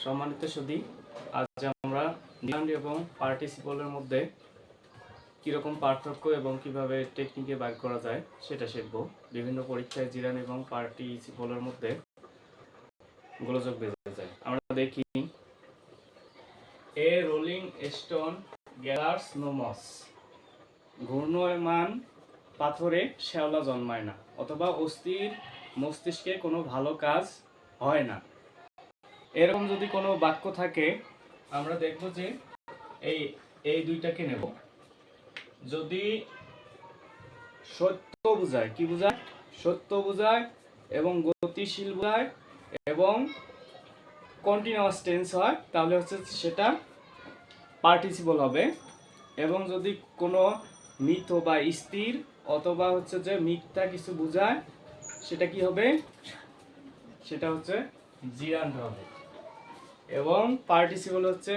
সম্মানিত সুধী, আজ আমরা জিরান্ড এবং পার্টিসিপলের মধ্যে কীরকম পার্থক্য এবং কিভাবে টেকনিকে বাইর করা যায় সেটা শিখব। বিভিন্ন পরীক্ষায় জিরান্ড এবং পার্টিসিপলের মধ্যে গোলযোগ বেঁধে যায়। আমরা দেখি, a rolling stone gathers no moss, ঘূর্ণয়মান পাথরে শ্যাওলা জন্মায় না, অথবা অস্থির মস্তিষ্কে কোনো ভালো কাজ হয় না। এরকম যদি কোনো বাক্য থাকে আমরা দেখব যে এই দুইটাকে নেব। যদি সত্য বোঝায়, কি বোঝায়? সত্য বোঝায় এবং গতিশীল বোঝায় এবং কন্টিনিউয়াস টেন্স হয়, তাহলে হচ্ছে সেটা পার্টিসিপল হবে। এবং যদি কোনো মিথ বা স্থির অথবা হচ্ছে যে মিথ্যা কিছু বোঝায়, সেটা কি হবে? সেটা হচ্ছে জিরান্ড হবে। এবং পার্টিসিপল হচ্ছে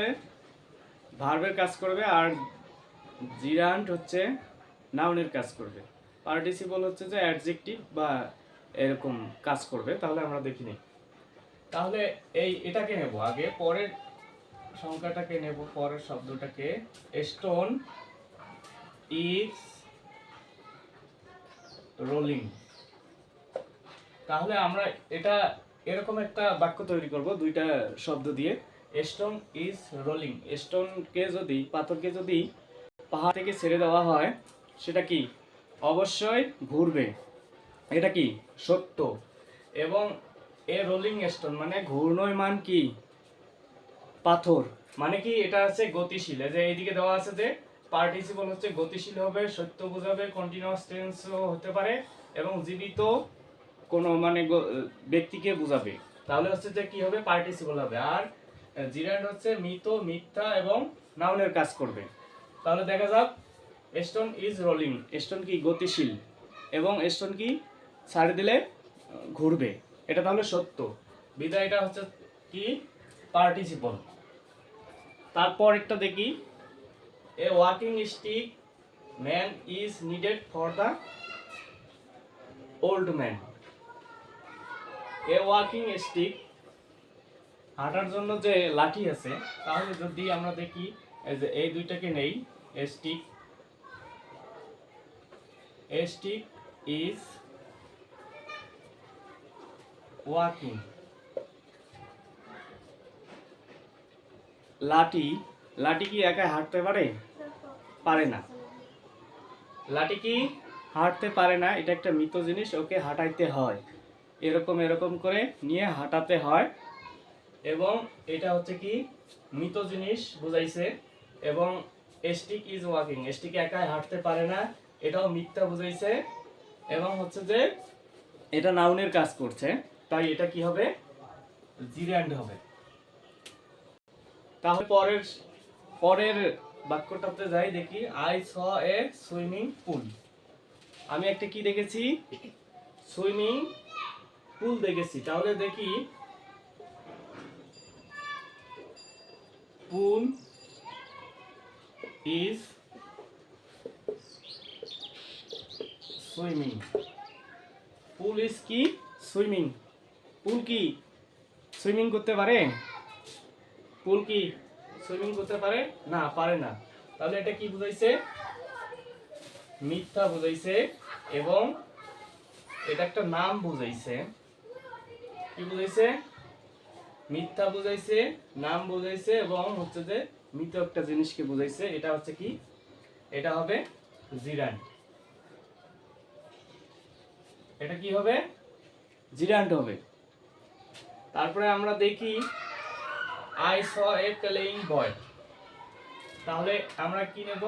ভার্বের কাজ করবে, আর জিরান্ড হচ্ছে নাউনের কাজ করবে। পার্টিসিপল হচ্ছে যে অ্যাডজেক্টিভ বা এরকম কাজ করবে। তাহলে আমরা দেখিনি, তাহলে এটাকে নেব আগে, পরের সংখ্যাটাকে নেব, পরের শব্দটাকে। Stone is rolling. তাহলে আমরা এটা এরকম একটা বাক্য তৈরি করব দুইটা শব্দ দিয়ে। Stone is rolling. স্টোনকে যদি, পাথরকে যদি পাহাড় থেকে ছেড়ে দেওয়া হয়, সেটা কি? অবশ্যই ঘুরবে। এটা কি? সত্য। এবং এ রোলিং স্টোন মানে ঘূর্ণয়মান কি? পাথর। মানে কি? এটা হচ্ছে গতিশীল। যে এইদিকে দেওয়া আছে যে পার্টিসিপল হচ্ছে গতিশীল হবে, সত্য বোঝাবে, কন্টিনিউয়াস টেন্সও হতে পারে এবং জীবিত কোনো মানে ব্যক্তিকে বোঝাবে। তাহলে হচ্ছে যে কি হবে? পার্টিসিপল হবে। আর জিরান্ড হচ্ছে মৃত, মিথ্যা এবং নাউনের কাজ করবে। তাহলে দেখা যাক, স্টোন ইজ রোলিং। স্টোন কি? গতিশীল। এবং স্টোন কি? ছাড়ে দিলে ঘুরবে। এটা তাহলে সত্য। বিদায় এটা হচ্ছে কি? পার্টিসিপল। তারপর একটা দেখি, a walking stick man is needed for the old man. A walking stick, হাঁটার জন্য যে লাঠি আছে, তাহলে যদি আমরা দেখি এই দুইটাকে নেই, stick, a stick is walking. লাঠি, লাঠি কি একা হাঁটতে পারে? পারে না। লাঠি কি হাঁটতে পারে না, এটা একটা মৃত জিনিস, ওকে হাঁটাইতে হয়। এরকম এরকম করে নিয়ে হাঁটাতে হয়। এবং এটা হচ্ছে কি? মৃত জিনিস বুঝাইছে। এবং স্টিক ইজ ওয়াকিং, স্টিক একাই হাঁটতে পারে না, এটাও মিথ্যা বুঝাইছে। এবং হচ্ছে যে এটা নাউনের কাজ করছে, তাই এটা কি হবে? জিরান্ড হবে। তাহলে পরের বাক্যটাতে যাই, দেখি, I saw A swimming pool. আমি একটা কি দেখেছি? সুইমিং পুল দেখেছি। তাহলে দেখি, পুল ইজ সুইমিং। পুল ইজ কি? সুইমিং। পুল কি সুইমিং করতে পারে? পুল কি সুইমিং করতে পারে? না, পারে না। তাহলে এটা কি বুঝাইছে? মিথ্যা বুঝাইছে। এবং এটা একটা নাম বুঝাইছে। কি বুঝাইছে? মিথ্যা বুঝাইছে, নাম বুঝাইছে এবং হচ্ছে যে মৃত একটা জিনিসকে বুঝাইছে। এটা হচ্ছে কি? এটা হবে জিরান্ড। এটা কি হবে? জিরান্ড হবে। তারপরে আমরা দেখি, আই স এ প্লেইং বয়। তাহলে আমরা কি নেব?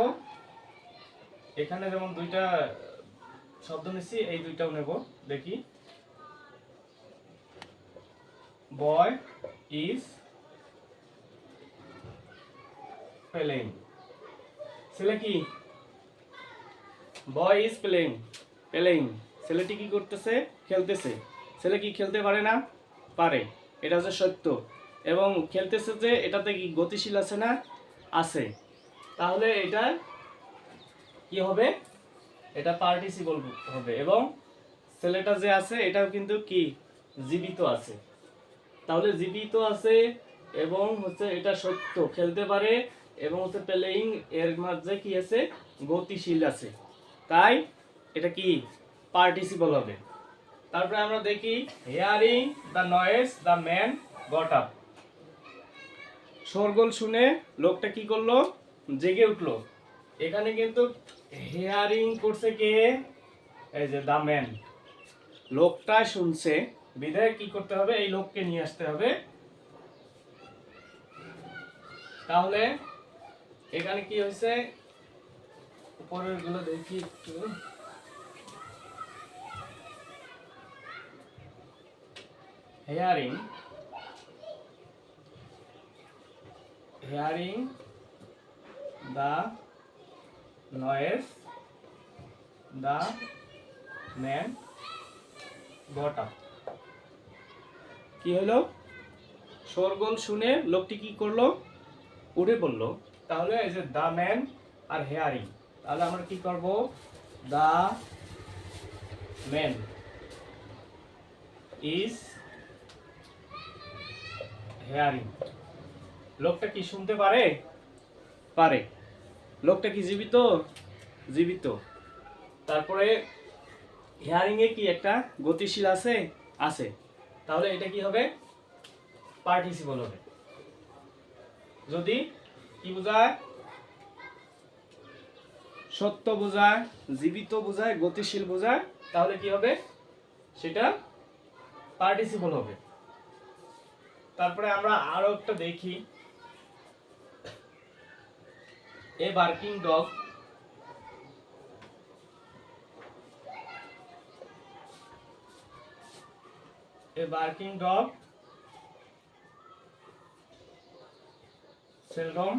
এখানে যেমন দুইটা শব্দ নিচ্ছি, এই দুইটাও নেব। দেখি, বয় ইজ প্লেইং। ছেলে কি? Boy is playing. প্লেইং, ছেলেটি কি করতেছে? খেলতেছে। ছেলে কি খেলতে পারে না? পারে। এটা হচ্ছে সত্য। এবং খেলতেছে যে, এটাতে কি গতিশীল আছে না? আছে। তাহলে এটা কি হবে? এটা পার্টিসিপল হবে। এবং ছেলেটা যে আছে, এটাও কিন্তু কি? জীবিত আছে। তাহলে জীবিত আছে, এবং হচ্ছে এটা সত্য, খেলতে পারে এবং হচ্ছে প্লেয়িং এর মাঝে কি আছে, গতিশীল আছে, তাই এটা কি পার্টিসিপল হবে। তারপরে আমরা দেখি hearing the noise the man got up. শোরগোল শুনে লোকটা কি করলো, জেগে উঠলো। এখানে কিন্তু হিয়ারিং করছে কে, এই যে দা ম্যান, লোকটা শুনছে, বিধায় কি করতে হবে, এই লোককে নিয়ে আসতে হবে। তাহলে এখানে কি হয়েছে, উপরের গুলো দেখি একটু। Hearing the noise the man got up। কি হলো, শোরগোল শুনে লোকটি কি করলো, উঠে পড়লো। তাহলে এই যে দা ম্যান আর হেয়ারিং, তাহলে আমরা কি করব, দা ম্যান ইজ হেয়ারিং। লোকটা কি শুনতে পারে, পারে। লোকটা কি জীবিত, জীবিত। তারপরে হিয়ারিং এ কি একটা গতিশীল আছে, আছে। তাহলে এটা কি হবে, পার্টিসিপল হবে। যদি কি বোঝায়, সত্য বোঝায়, জীবিত বোঝায়, গতিশীল বোঝায়, তাহলে কি হবে, সেটা পার্টিসিপল হবে। তারপরে আমরা আরো একটা দেখি, a barking dog, a barking dog seldom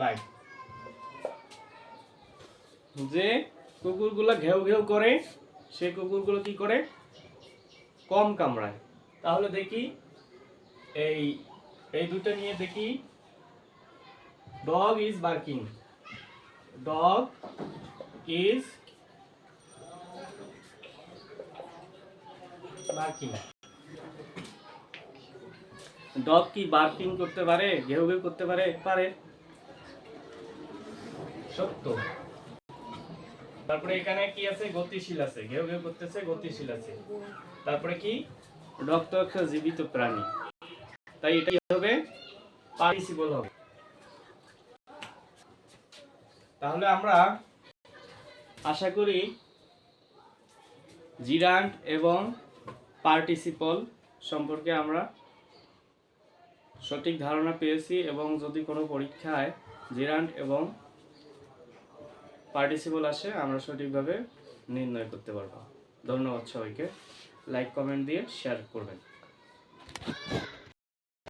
byte. যে কুকুরগুলো ঘেউ ঘেউ করে, সে কুকুরগুলো কি করে, কম কামড়ায়। তাহলে দেখি এই এই দুটো নিয়ে দেখি, dog is barking, dog is barking. Dog কি বার্কিং করতে পারে, ঘেউ ঘেউ করতে পারে, পারে, সত্য। তারপরে এখানে কি আছে, গতিশীল আছে, ঘেউ ঘেউ করতেছে, গতিশীল আছে। তারপরে কি, ডগ তো একটা জীবিত প্রাণী, তাই এটা হবে, পার্টিসিপল হবে। তাহলে আমরা আশা করি জিরান্ড এবং পার্টিসিপল সম্পর্কে আমরা সঠিক ধারণা পেয়েছি, এবং যদি কোনো পরীক্ষায় জিরান্ড এবং পার্টিসিপল আসে আমরা সঠিকভাবে নির্ণয় করতে পারবো। ধন্যবাদ সবাইকে, লাইক কমেন্ট দিয়ে শেয়ার করবেন।